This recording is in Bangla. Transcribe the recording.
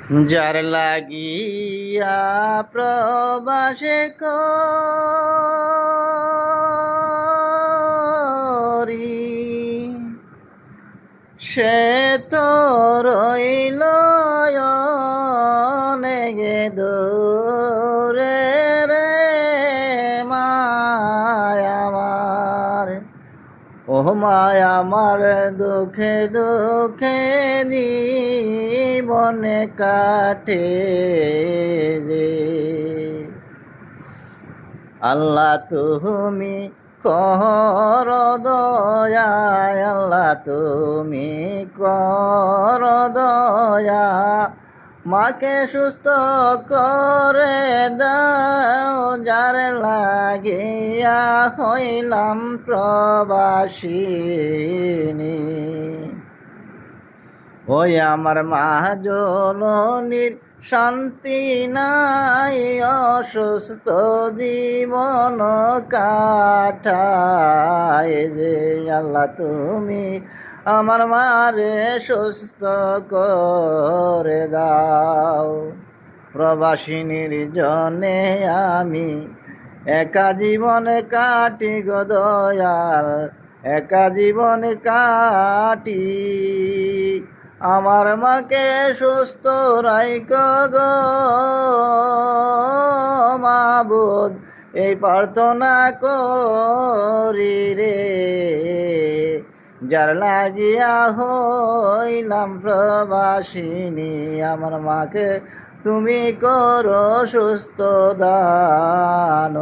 যার লাগিয়া প্রবাসে করি সে তো রইল অনেক দূরে রে মায় আমার। ও মায় আমার দুঃখে দুঃখে জীবনে কাটে যে। আল্লাহ তুমি কর দয়া, আল্লাহ তুমি কর দয়া, মাকে সুস্থ করে দাও, যার লাগিয়া হইলাম প্রবাসিনী। ওই আমার মা জননীর শান্তি নাই, অসুস্থ জীবন কাটায় যে। আল্লাহ তুমি আমার মারে সুস্থ করে দাও। প্রবাসিনীর জন্যে আমি একা জীবন কাটি গো দয়াল, একা জীবন কাটি। আমার মাকে সুস্থ রাইখো গো মাবুদ, এই প্রার্থনা করি রে। যার লাগিয়া হইলাম প্রবাসিনী, আমার মাকে তুমি করো সুস্থ দান।